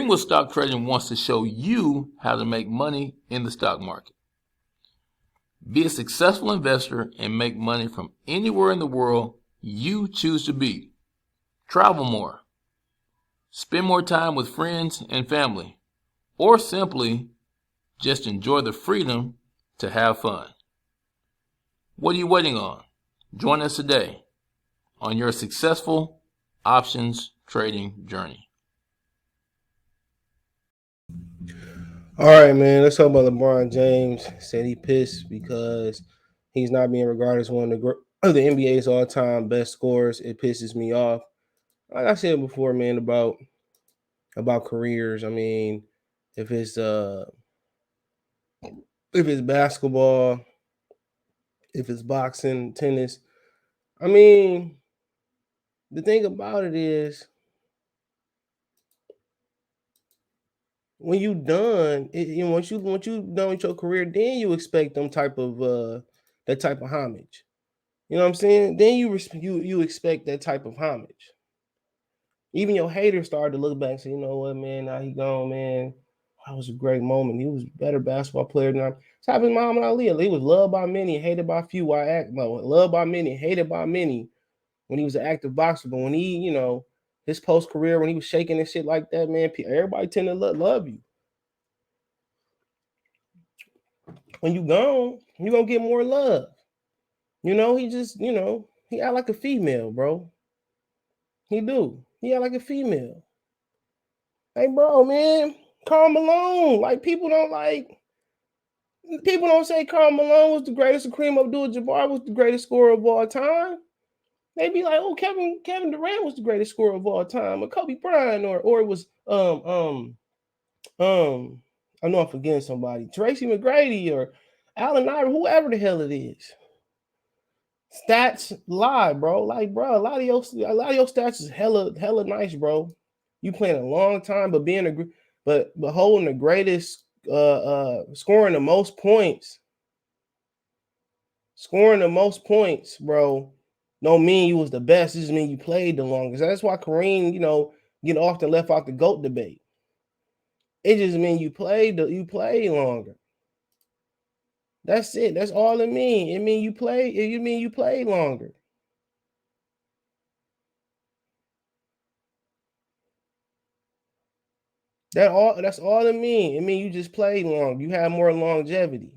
Greenwood Stock Trading wants to show you how to make money in the stock market. Be a successful investor and make money from anywhere in the world you choose to be. Travel more. Spend more time with friends and family. Or simply just enjoy the freedom to have fun. What are you waiting on? Join us today on your successful options trading journey. All right, man. Let's talk about LeBron James. Said he pissed because he's not being regarded as one of the NBA's all-time best scorers. It pisses me off. Like I said before, man, about careers. I mean, if it's basketball, if it's boxing, tennis. I mean, the thing about it is when you done, once you done with your career, then you expect that type of homage. You know what I'm saying? Then you expect that type of homage. Even your haters started to look back and say, you know what, man, now he gone, man. That was a great moment. He was a better basketball player than I. It's happened to Muhammad Ali. He was loved by many and hated by few. Loved by many, hated by many when he was an active boxer. But when his post career, when he was shaking and shit like that, man, everybody tend to love you. When you gone, you gonna get more love. He just, he act like a female, bro. He do. He act like a female. Hey, bro, man, Karl Malone. People don't say Karl Malone was the greatest, or Kareem Abdul-Jabbar was the greatest scorer of all time. They be like, oh, Kevin Durant was the greatest scorer of all time, or Kobe Bryant, or it was I know I'm forgetting somebody, Tracy McGrady or Allen Iverson, whoever the hell it is. Stats lie, bro. Bro, a lot of your stats is hella nice, bro. You playing a long time, but holding the greatest, scoring the most points, bro. Don't mean you was the best. It just mean you played the longest. That's why Kareem, get often left out the GOAT debate. It just mean you played longer. That's it. That's all it mean. It mean you played longer. That's all it mean. It mean you just played long. You have more longevity.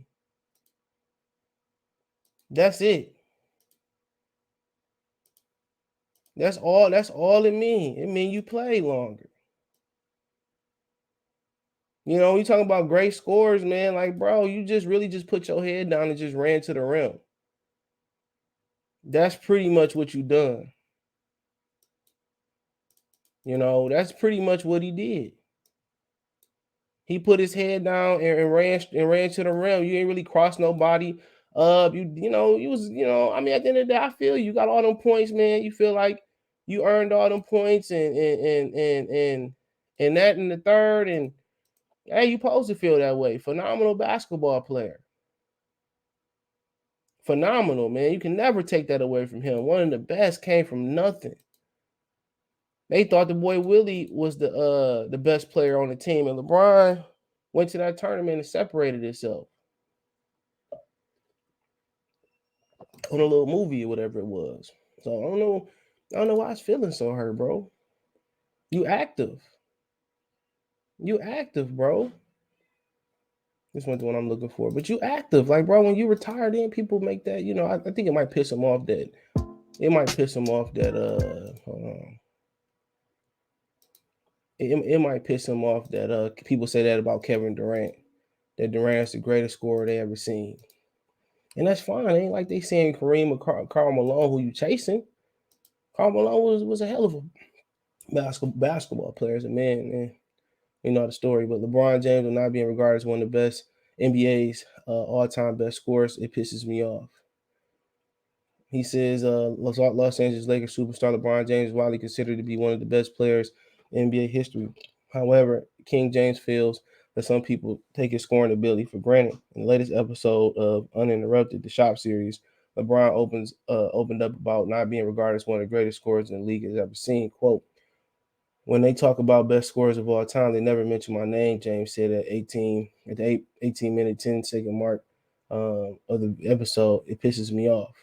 That's it. That's all it mean. It mean you play longer. You talking about great scores, man. Like, bro, you just really just put your head down and just ran to the rim. That's pretty much what you done. That's pretty much what he did. He put his head down and ran to the rim. You ain't really crossed nobody up. You was, I mean, at the end of the day, I feel you got all them points, man. You feel like you earned all them points and that in the third. And hey, you supposed to feel that way. Phenomenal basketball player. Phenomenal, man. You can never take that away from him. One of the best, came from nothing. They thought the boy Willie was the best player on the team, and LeBron went to that tournament and separated himself on a little movie or whatever it was. So I don't know why his feeling so hurt, bro. You active, bro. This wasn't the one I'm looking for, but you active, like, bro. When you retire, then people make that. I think it might piss him off that. It might piss him off that. Hold on. It might piss him off that people say that about Kevin Durant. That Durant's the greatest scorer they ever seen. And that's fine. It ain't like they saying Kareem or Karl Malone who you chasing. Karl Malone was a hell of a basketball player as a man. You know the story. But LeBron James will not being regarded as one of the best NBA's all-time best scorers. It pisses me off. He says Los Angeles Lakers superstar LeBron James is widely considered to be one of the best players in NBA history. However, King James feels that some people take his scoring ability for granted. In the latest episode of Uninterrupted, the Shop series, LeBron opened up about not being regarded as one of the greatest scorers in the league has ever seen. Quote, When they talk about best scorers of all time, they never mention my name. James said at the 18-minute, 10-second mark of the episode, it pisses me off.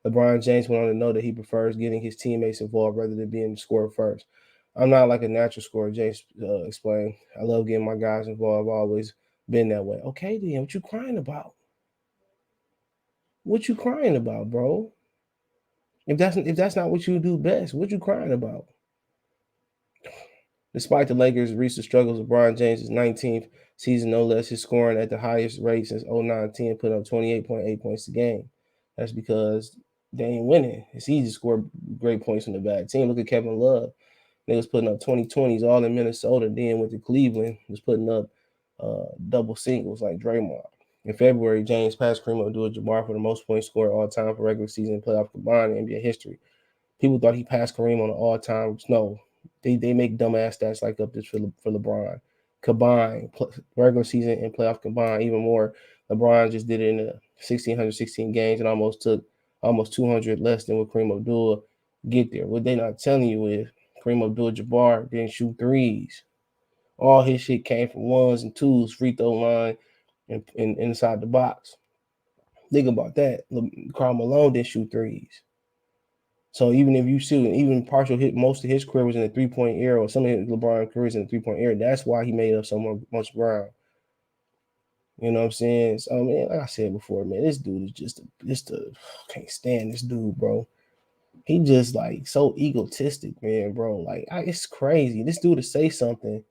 LeBron James went on to know that he prefers getting his teammates involved rather than being the scorer first. I'm not like a natural scorer, James explained. I love getting my guys involved. I've always been that way. Okay, then, what you crying about? What you crying about, bro? If that's not what you do best, what you crying about? Despite the Lakers' recent struggles, LeBron James' 19th season, no less, is scoring at the highest rate since 09-10, put up 28.8 points a game. That's because they ain't winning. It's easy to score great points from the bad team. Look at Kevin Love. They was putting up 20-20s all in Minnesota. Then went to Cleveland, was putting up double singles like Draymond. In February, James passed Kareem Abdul-Jabbar for the most points scored all time for regular season and playoff combined in NBA history. People thought he passed Kareem on the all-time. No, they make dumbass stats like up this for LeBron. Combined, regular season and playoff combined, even more. LeBron just did it in the 1,616 games and almost took almost 200 less than what Kareem Abdul get there. What they not telling you is Kareem Abdul-Jabbar didn't shoot threes. All his shit came from ones and twos, free throw line, and inside the box. Think about that. Karl Malone didn't shoot threes. So even if you see, even partial hit, most of his career was in the 3-point era, or some of his LeBron careers in the 3-point era. That's why he made up so much ground. You know what I'm saying? So man, like I said before, man, this dude is just a can't stand this dude, bro. He just like so egotistic, man, bro. Like it's crazy. This dude to say something,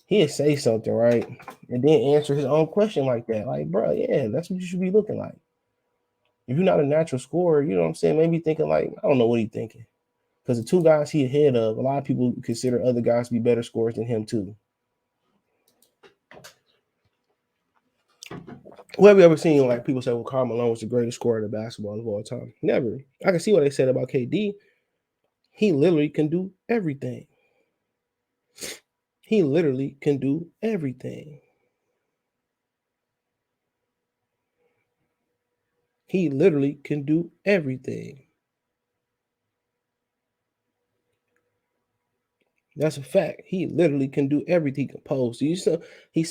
he'd say something, right? And then answer his own question like that. Like, bro, yeah, that's what you should be looking like. If you're not a natural scorer, you know what I'm saying? Maybe thinking like, I don't know what he's thinking. Because the two guys he ahead of, a lot of people consider other guys to be better scorers than him too. Who have you ever seen like people say, well, Karl Malone was the greatest scorer in basketball of all time? Never. I can see what they said about KD. He literally can do everything. He literally can do everything. He literally can do everything. That's a fact. He literally can do everything. He can post. He's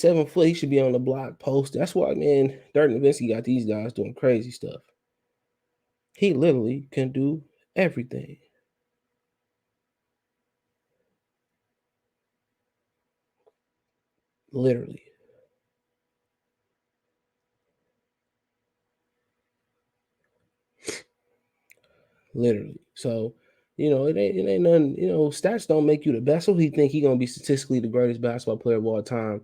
7 foot. He should be on the block post. That's why, man, Dirk Nowitzki got these guys doing crazy stuff. He literally can do everything. Literally. Literally. So, it ain't nothing, stats don't make you the best. So he think he gonna be statistically the greatest basketball player of all time, and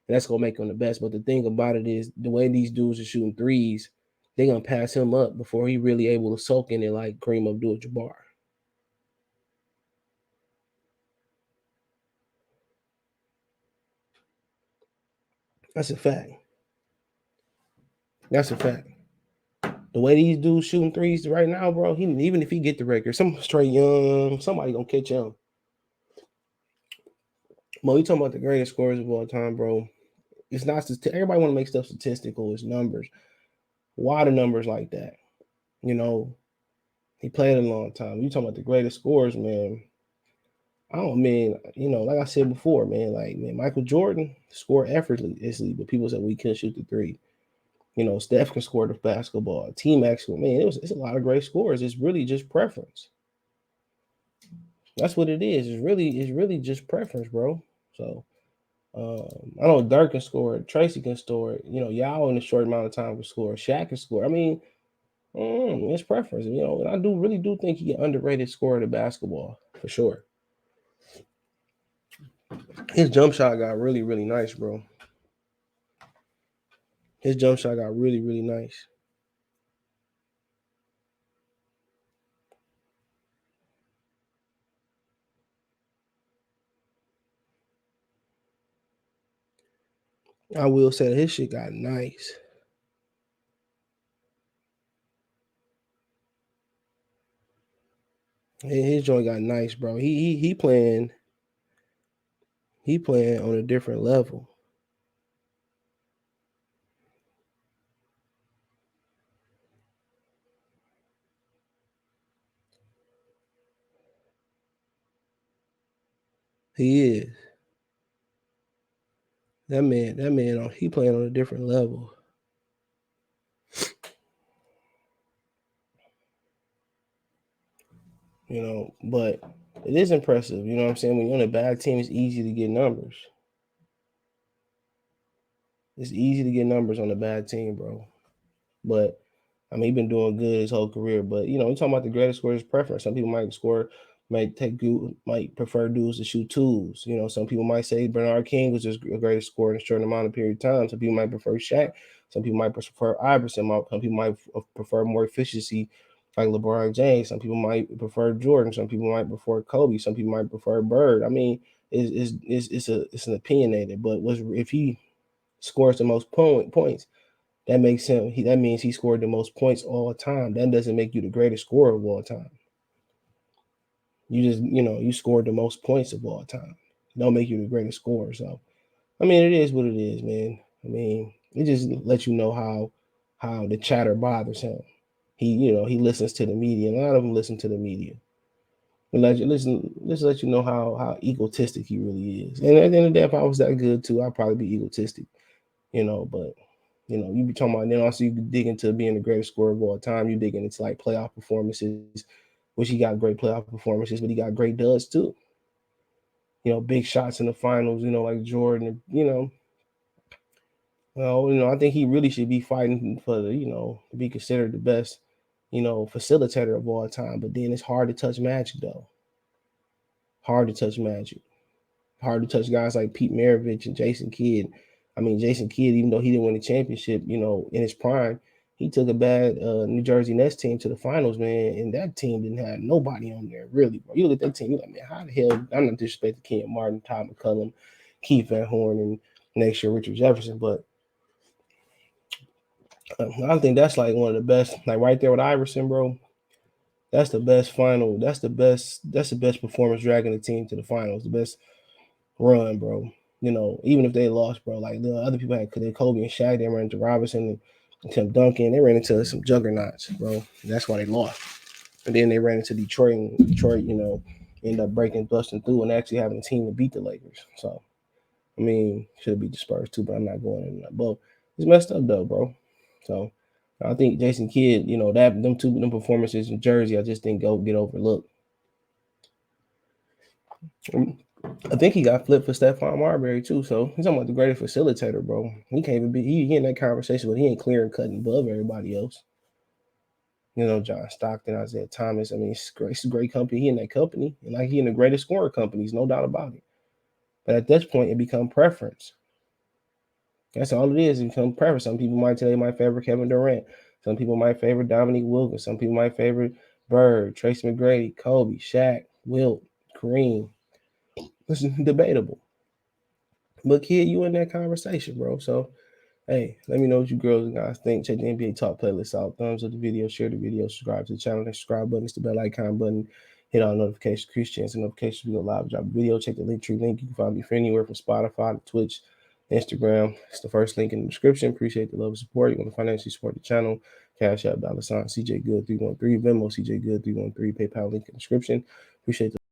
that's gonna make him the best. But the thing about it is the way these dudes are shooting threes, they're gonna pass him up before he really able to soak in it like Kareem Abdul-Jabbar. That's a fact. That's a fact. The way these dudes shooting threes right now, bro, even if he get the record, some straight young, somebody gonna catch him. But we talking about the greatest scorers of all time, bro. It's not everybody want to make stuff statistical. It's numbers. Why the numbers like that? You know, he played a long time. You talking about the greatest scorers, man. I don't mean, like I said before, man, like, man, Michael Jordan scored effortlessly, but people said we couldn't shoot the three. Steph can score the basketball. T-Max, man, it's a lot of great scores. It's really just preference. That's what it is. It's really just preference, bro. So I know Dirk can score it, Tracy can score it, y'all in a short amount of time can score. Shaq can score. I mean, it's preference, and I really do think he an underrated scorer in basketball for sure. His jump shot got really, really nice, bro. His jump shot got really, really nice. I will say that his shit got nice. His joint got nice, bro. He playing on a different level. He is. That man, he playing on a different level. But it is impressive. You know what I'm saying? When you're on a bad team, it's easy to get numbers. It's easy to get numbers on a bad team, bro. But I mean, he's been doing good his whole career. But we're talking about the greatest scorer's preference. Some people might prefer dudes to shoot twos. Some people might say Bernard King was just a greatest scorer in a short amount of period of time. Some people might prefer Shaq. Some people might prefer Iverson. Some people might prefer more efficiency, like LeBron James. Some people might prefer Jordan. Some people might prefer Kobe. Some people might prefer Bird. I mean, it's an opinionated. But if he scores the most points? That makes him. That means he scored the most points all time. That doesn't make you the greatest scorer of all time. You just, you scored the most points of all time. It don't make you the greatest scorer. So, I mean, it is what it is, man. I mean, it just lets you know how the chatter bothers him. He listens to the media. A lot of them listen to the media. And let's let you know how egotistic he really is. And at the end of the day, if I was that good too, I'd probably be egotistic. But you be talking about, then also you dig into being the greatest scorer of all time. You dig into like playoff performances, which he got great playoff performances, but he got great duds too. Big shots in the finals, like Jordan, I think he really should be fighting for to be considered the best, facilitator of all time. But then it's hard to touch Magic though. Hard to touch Magic. Hard to touch guys like Pete Maravich and Jason Kidd. I mean, Jason Kidd, even though he didn't win the championship, in his prime, he took a bad New Jersey Nets team to the finals, man, and that team didn't have nobody on there, really, bro. You look at that team, you're like, man, how the hell? I'm not disrespecting Kenyon Martin, Todd McCullum, Keith Van Horn, and next year Richard Jefferson, but I think that's like one of the best, like right there with Iverson, bro. That's the best final. That's the best. That's the best performance dragging the team to the finals. The best run, bro. Even if they lost, bro, like the other people had Kobe and Shaq, they ran into Robinson and Tim Duncan. They ran into some juggernauts, bro. That's why they lost. And then they ran into Detroit, and Detroit, ended up busting through and actually having a team to beat the Lakers. So, I mean, should have beat the Spurs too, but I'm not going into that. But it's messed up though, bro. So I think Jason Kidd, them performances in Jersey, I just think get overlooked. I think he got flipped for Stephon Marbury too. So he's talking about the greatest facilitator, bro. He can't even be he in that conversation, but he ain't clear and cutting above everybody else. John Stockton, Isaiah Thomas. I mean, it's a great company. He in that company, and like he in the greatest scorer companies, no doubt about it. But at this point, it become preference. That's all it is. It become preference. Some people might tell they might favor Kevin Durant. Some people might favor Dominique Wilkins. Some people might favor Bird, Tracy McGrady, Kobe, Shaq, Wilt, Kareem. It's debatable. But kid, you in that conversation, bro. So hey, let me know what you girls and guys think. Check the NBA Talk playlist out. Thumbs up the video, share the video, subscribe to the channel. The subscribe button is the bell icon button. Hit on notifications, increase chance and notifications. We go live, drop a video. Check the link tree link. You can find me for anywhere from Spotify to Twitch, Instagram. It's the first link in the description. Appreciate the love and support. You want to financially support the channel? Cash App, $CJ Good 313, Venmo CJ Good 313, PayPal link in the description. Appreciate the